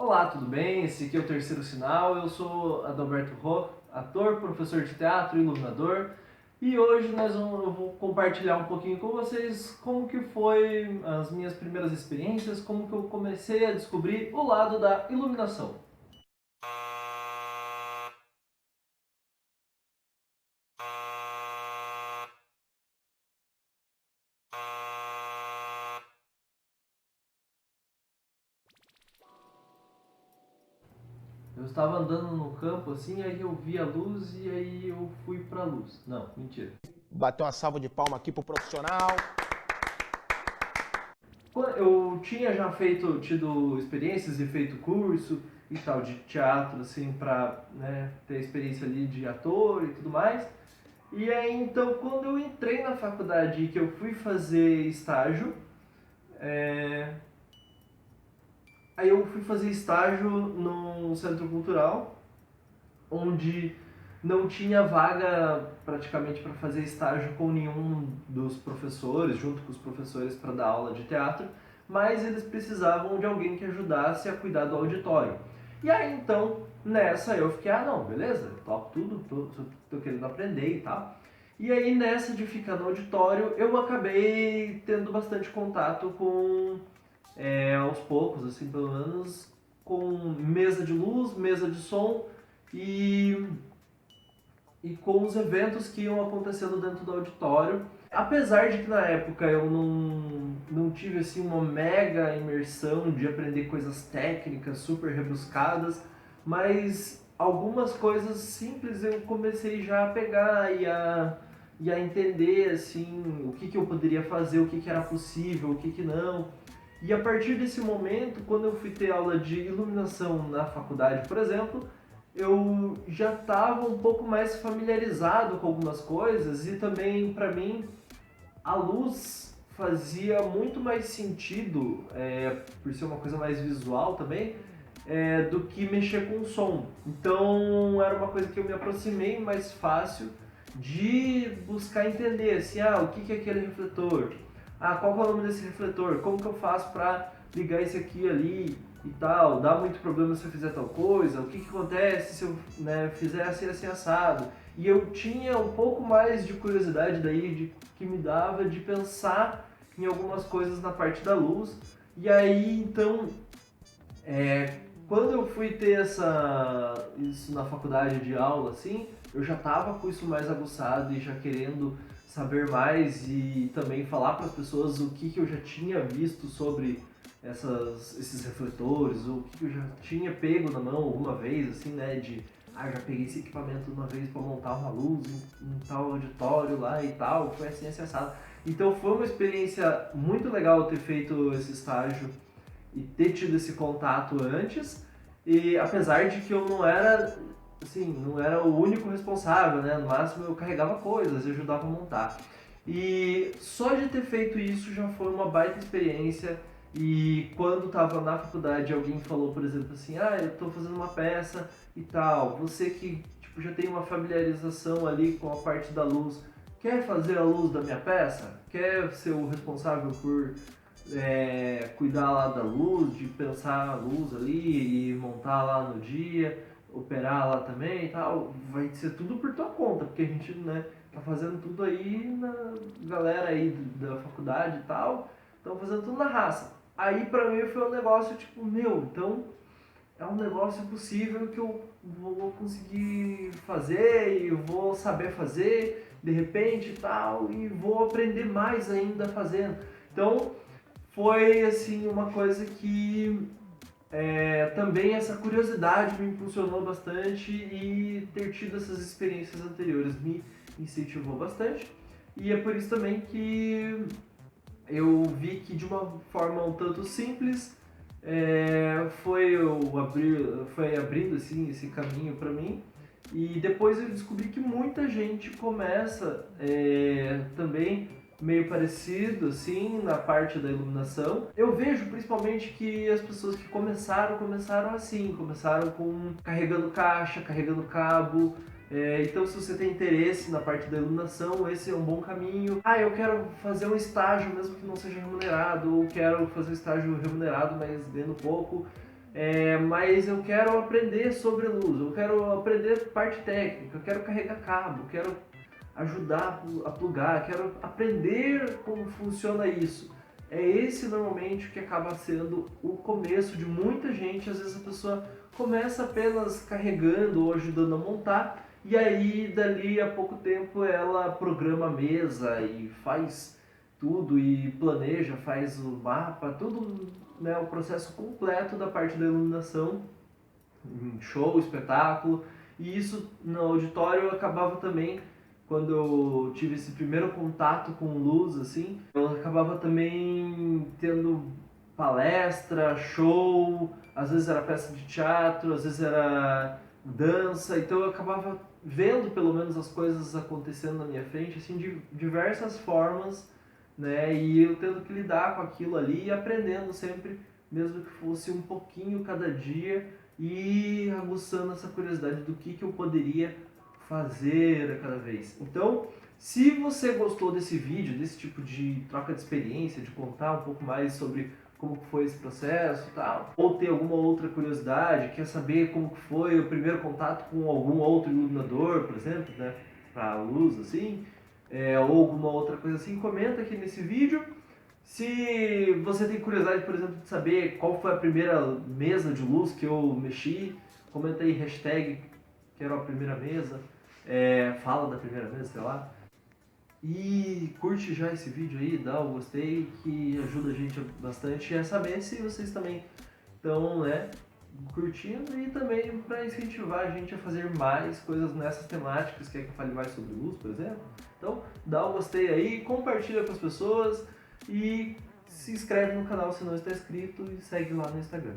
Olá, tudo bem? Esse aqui é o Terceiro Sinal. Eu sou Adalberto Rô, ator, professor de teatro e iluminador. E hoje eu vou compartilhar um pouquinho com vocês como que foi as minhas primeiras experiências, como que eu comecei a descobrir o lado da iluminação. Eu estava andando no campo assim, aí eu vi a luz e aí eu fui pra luz. Não, mentira. Bater uma salva de palma aqui pro profissional. Eu tinha já tido experiências e feito curso e tal de teatro, assim, pra, né, ter experiência ali de ator e tudo mais. E aí, então, quando eu entrei na faculdade e que eu fui fazer estágio, é, aí eu fui fazer estágio num centro cultural, onde não tinha vaga praticamente para fazer estágio com nenhum dos professores, junto com os professores para dar aula de teatro, mas eles precisavam de alguém que ajudasse a cuidar do auditório. E aí então, nessa eu fiquei, não, beleza, topo tudo, tô querendo aprender e tal. E aí nessa de ficar no auditório, eu acabei tendo bastante contato com, aos poucos, assim, pelo menos, com mesa de luz, mesa de som, e com os eventos que iam acontecendo dentro do auditório. Apesar de que na época eu não tive assim uma mega imersão de aprender coisas técnicas super rebuscadas, mas algumas coisas simples eu comecei já a pegar e a entender assim o que eu poderia fazer, o que era possível, o que não. E a partir desse momento, quando eu fui ter aula de iluminação na faculdade, por exemplo, eu já estava um pouco mais familiarizado com algumas coisas e também, para mim, a luz fazia muito mais sentido, por ser uma coisa mais visual também, do que mexer com o som. Então, era uma coisa que eu me aproximei mais fácil de buscar entender, assim, o que é aquele refletor? Qual que é o nome desse refletor? Como que eu faço para ligar esse aqui ali e tal? Dá muito problema se eu fizer tal coisa? O que acontece se eu, né, fizer assim assado? E eu tinha um pouco mais de curiosidade daí, que me dava de pensar em algumas coisas na parte da luz. E aí, então, quando eu fui ter isso na faculdade de aula, assim, eu já estava com isso mais aguçado e já querendo saber mais e também falar para as pessoas o que eu já tinha visto sobre esses refletores, ou o que eu já tinha pego na mão alguma vez, assim, né, já peguei esse equipamento uma vez para montar uma luz em tal auditório lá e tal, foi assim acessado. Então foi uma experiência muito legal ter feito esse estágio e ter tido esse contato antes, e apesar de que eu não era, assim, não era o único responsável, né? No máximo eu carregava coisas, eu ajudava a montar. E só de ter feito isso já foi uma baita experiência. E quando estava na faculdade, alguém falou, por exemplo, assim, eu estou fazendo uma peça e tal, você que tipo, já tem uma familiarização ali com a parte da luz, quer fazer a luz da minha peça? Quer ser o responsável por cuidar lá da luz, de pensar a luz ali e montar lá no dia, operar lá também e tal, vai ser tudo por tua conta, porque a gente, né, tá fazendo tudo aí na galera aí da faculdade e tal, estão fazendo tudo na raça. Aí pra mim foi um negócio tipo, então é um negócio possível que eu vou conseguir fazer e vou saber fazer de repente e tal, e vou aprender mais ainda fazendo. Então, foi assim uma coisa que também essa curiosidade me impulsionou bastante e ter tido essas experiências anteriores me incentivou bastante. E é por isso também que eu vi que de uma forma um tanto simples foi abrindo assim, esse caminho para mim. E depois eu descobri que muita gente começa também meio parecido assim na parte da iluminação. Eu vejo principalmente que as pessoas que começaram assim, começaram com carregando caixa, carregando cabo. Então, se você tem interesse na parte da iluminação, esse é um bom caminho. Eu quero fazer um estágio mesmo que não seja remunerado, ou quero fazer um estágio remunerado, mas ganhando pouco. mas eu quero aprender sobre luz, eu quero aprender parte técnica, eu quero carregar cabo, eu quero ajudar a plugar, quero aprender como funciona isso. É esse normalmente que acaba sendo o começo de muita gente. Às vezes a pessoa começa apenas carregando ou ajudando a montar, e aí dali a pouco tempo ela programa a mesa e faz tudo e planeja, faz o mapa, tudo, né, o processo completo da parte da iluminação, show, espetáculo. E isso no auditório eu acabava também, quando eu tive esse primeiro contato com luz, assim, eu acabava também tendo palestra, show, às vezes era peça de teatro, às vezes era dança, então eu acabava vendo pelo menos as coisas acontecendo na minha frente, assim, de diversas formas, né, e eu tendo que lidar com aquilo ali e aprendendo sempre, mesmo que fosse um pouquinho cada dia, e aguçando essa curiosidade do que eu poderia fazer a cada vez. Então, se você gostou desse vídeo, desse tipo de troca de experiência, de contar um pouco mais sobre como foi esse processo e tal, ou tem alguma outra curiosidade, quer saber como foi o primeiro contato com algum outro iluminador, por exemplo, né, para luz, assim, ou alguma outra coisa assim, comenta aqui nesse vídeo. Se você tem curiosidade, por exemplo, de saber qual foi a primeira mesa de luz que eu mexi, comenta aí, hashtag quero a primeira mesa, fala da primeira mesa, sei lá. E curte já esse vídeo aí, dá o gostei, que ajuda a gente bastante a saber se vocês também estão, né, curtindo, e também para incentivar a gente a fazer mais coisas nessas temáticas, quer que eu fale mais sobre luz, por exemplo. Então, dá o gostei aí, compartilha com as pessoas e se inscreve no canal se não está inscrito e segue lá no Instagram.